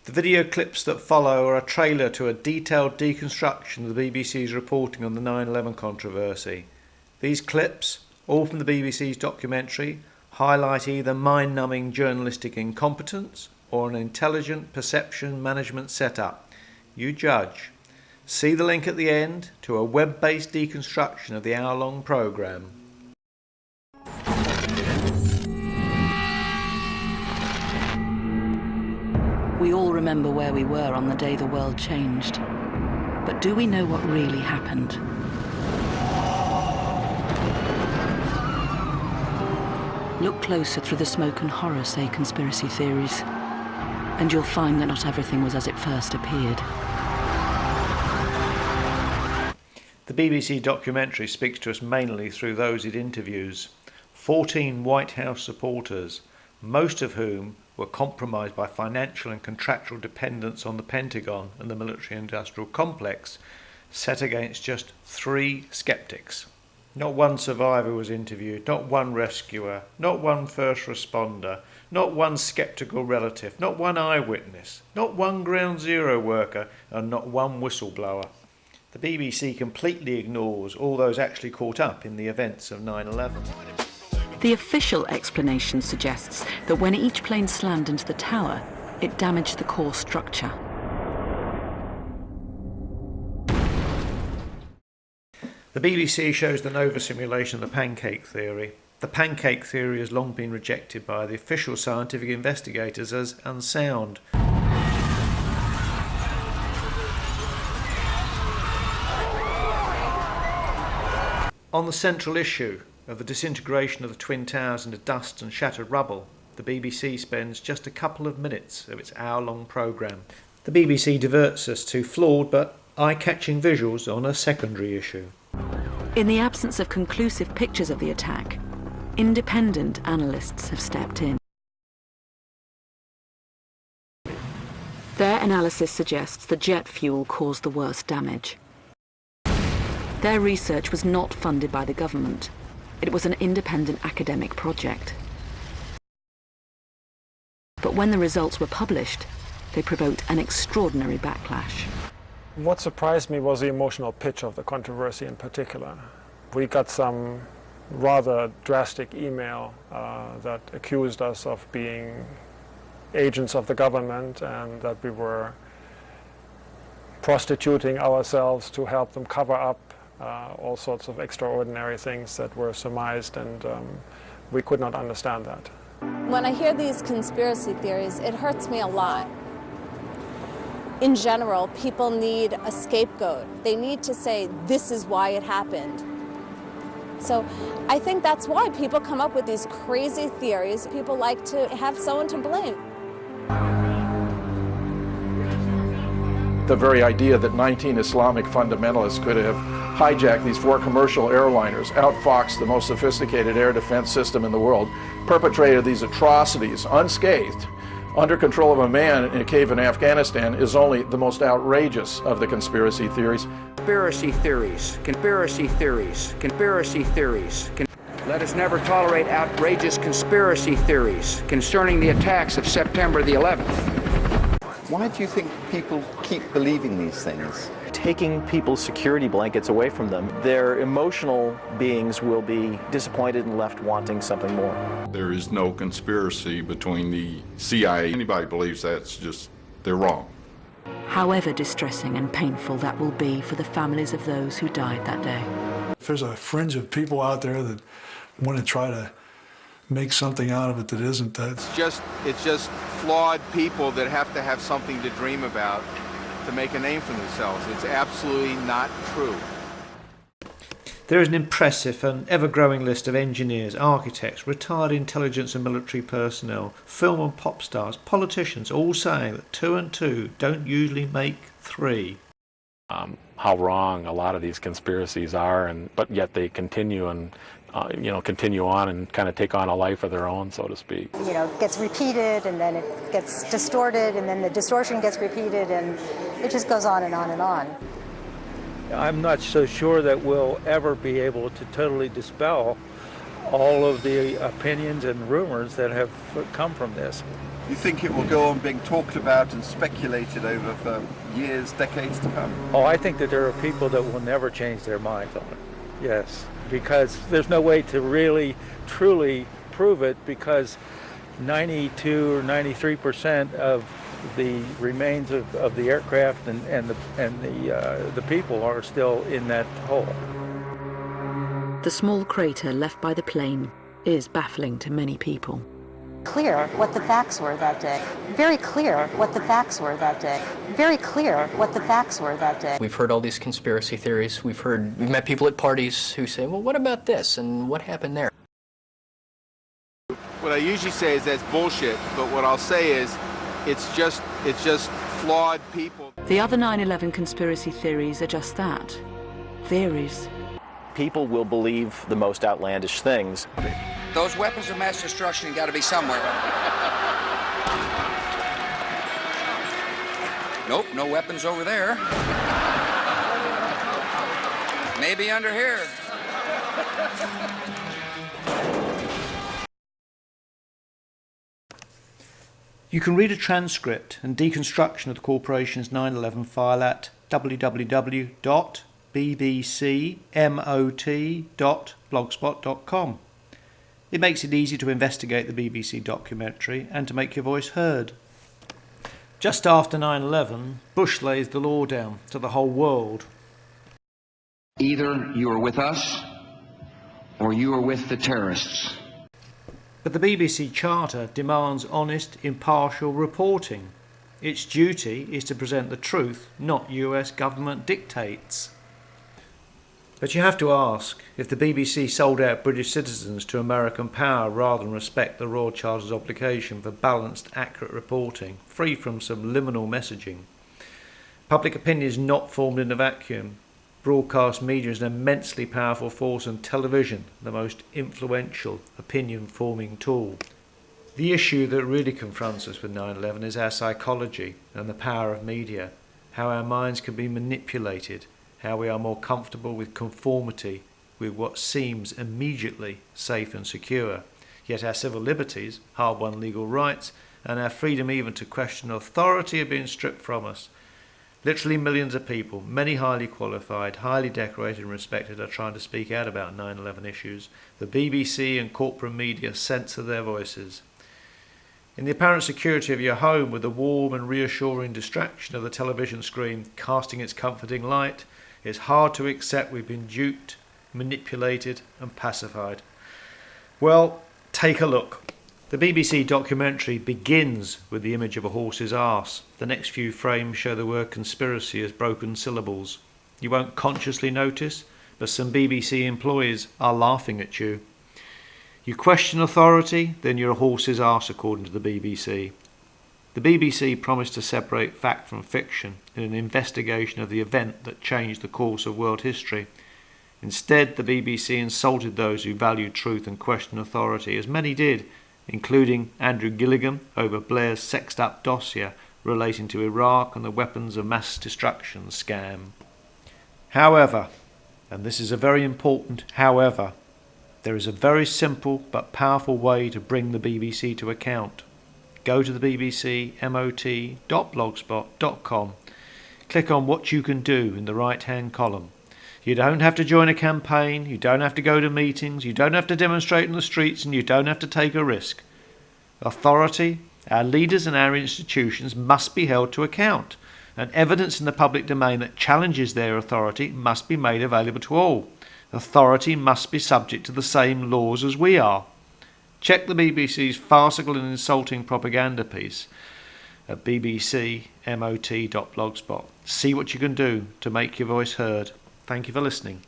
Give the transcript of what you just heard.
The video clips that follow are a trailer to a detailed deconstruction of the BBC's reporting on the 9/11 controversy. These clips, all from the BBC's documentary, highlight either mind-numbing journalistic incompetence or an intelligent perception management setup. You judge. See the link at the end to a web-based deconstruction of the hour-long programme. We all remember where we were on the day the world changed. But do we know what really happened? Look closer through the smoke and horror, say conspiracy theories, and you'll find that not everything was as it first appeared. The BBC documentary speaks to us mainly through those it interviews. 14 White House supporters, most of whom were compromised by financial and contractual dependence on the Pentagon and the military-industrial complex, set against just 3 skeptics. Not one survivor was interviewed, not one rescuer, not one first responder, not one skeptical relative, not one eyewitness, not one Ground Zero worker, and not one whistleblower. The BBC completely ignores all those actually caught up in the events of 9/11. The official explanation suggests that when each plane slammed into the tower, it damaged the core structure. The BBC shows the NOVA simulation of the pancake theory. The pancake theory has long been rejected by the official scientific investigators as unsound. On the central issue of the disintegration of the Twin Towers into dust and shattered rubble, the BBC spends just a couple of minutes of its hour-long programme. The BBC diverts us to flawed but eye-catching visuals on a secondary issue. In the absence of conclusive pictures of the attack, independent analysts have stepped in. Their analysis suggests that jet fuel caused the worst damage. Their research was not funded by the government. It was an independent academic project. But when the results were published, they provoked an extraordinary backlash. What surprised me was the emotional pitch of the controversy in particular. We got some rather drastic email that accused us of being agents of the government and that we were prostituting ourselves to help them cover up all sorts of extraordinary things that were surmised, and we could not understand that. When I hear these conspiracy theories, it hurts me a lot. In general, people need a scapegoat. They need to say, this is why it happened. So I think that's why people come up with these crazy theories. People like to have someone to blame. The very idea that 19 Islamic fundamentalists could have hijacked these 4 commercial airliners, outfoxed the most sophisticated air defense system in the world, perpetrated these atrocities unscathed, under control of a man in a cave in Afghanistan, is only the most outrageous of the conspiracy theories. Conspiracy theories, conspiracy theories, conspiracy theories. Let us never tolerate outrageous conspiracy theories concerning the attacks of September the 11th. Why do you think people keep believing these things? Taking people's security blankets away from them, their emotional beings will be disappointed and left wanting something more. There is no conspiracy between the CIA. Anybody believes that's just, they're wrong. However distressing and painful that will be for the families of those who died that day. If there's a fringe of people out there that want to try to make something out of it that isn't, that's... It's just flawed people that have to have something to dream about to make a name for themselves. It's absolutely not true. There is an impressive and ever-growing list of engineers, architects, retired intelligence and military personnel, film and pop stars, politicians, all saying that 2 and 2 don't usually make 3. How wrong a lot of these conspiracies are, but yet they continue and continue on and kind of take on a life of their own, so to speak. It gets repeated, and then it gets distorted, and then the distortion gets repeated, and it just goes on and on and on. I'm not so sure that we'll ever be able to totally dispel all of the opinions and rumors that have come from this. You think it will go on being talked about and speculated over for years, decades to come? Oh, I think that there are people that will never change their minds on it. Yes, because there's no way to really, truly prove it, because 92 or 93% of the remains of the aircraft and the people are still in that hole. The small crater left by the plane is baffling to many people. Clear what the facts were that day. Very clear what the facts were that day. Very clear what the facts were that day. We've heard all these conspiracy theories. We've met people at parties who say, well, what about this and what happened there? What I usually say is that's bullshit, but what I'll say is it's just flawed people. The other 9/11 conspiracy theories are just that. Theories. People will believe the most outlandish things. Those weapons of mass destruction got to be somewhere. Nope, no weapons over there. Maybe under here. You can read a transcript and deconstruction of the corporation's 9/11 file at www.bbcmot.blogspot.com. It makes it easy to investigate the BBC documentary and to make your voice heard. Just after 9/11, Bush lays the law down to the whole world. Either you are with us or you are with the terrorists. But the BBC Charter demands honest, impartial reporting. Its duty is to present the truth, not US government dictates. But you have to ask, if the BBC sold out British citizens to American power rather than respect the Royal Charter's obligation for balanced, accurate reporting, free from subliminal messaging. Public opinion is not formed in a vacuum. Broadcast media is an immensely powerful force, and television the most influential opinion-forming tool. The issue that really confronts us with 9/11 is our psychology and the power of media, how our minds can be manipulated, how we are more comfortable with conformity with what seems immediately safe and secure, yet our civil liberties, hard-won legal rights, and our freedom even to question authority are being stripped from us. Literally millions of people, many highly qualified, highly decorated and respected, are trying to speak out about 9/11 issues. The BBC and corporate media censor their voices. In the apparent security of your home, with the warm and reassuring distraction of the television screen casting its comforting light, it's hard to accept we've been duped, manipulated and pacified. Well, take a look. The BBC documentary begins with the image of a horse's arse. The next few frames show the word conspiracy as broken syllables. You won't consciously notice, but some BBC employees are laughing at you. You question authority, then you're a horse's arse, according to the BBC. The BBC promised to separate fact from fiction in an investigation of the event that changed the course of world history. Instead, the BBC insulted those who valued truth and questioned authority, as many did, including Andrew Gilligan over Blair's sexed-up dossier relating to Iraq and the weapons of mass destruction scam. However, and this is a very important however, there is a very simple but powerful way to bring the BBC to account. Go to the bbcmot.blogspot.com. Click on what you can do in the right-hand column. You don't have to join a campaign, you don't have to go to meetings, you don't have to demonstrate in the streets, and you don't have to take a risk. Authority, our leaders and our institutions must be held to account, and evidence in the public domain that challenges their authority must be made available to all. Authority must be subject to the same laws as we are. Check the BBC's farcical and insulting propaganda piece at bbcmot.blogspot. See what you can do to make your voice heard. Thank you for listening.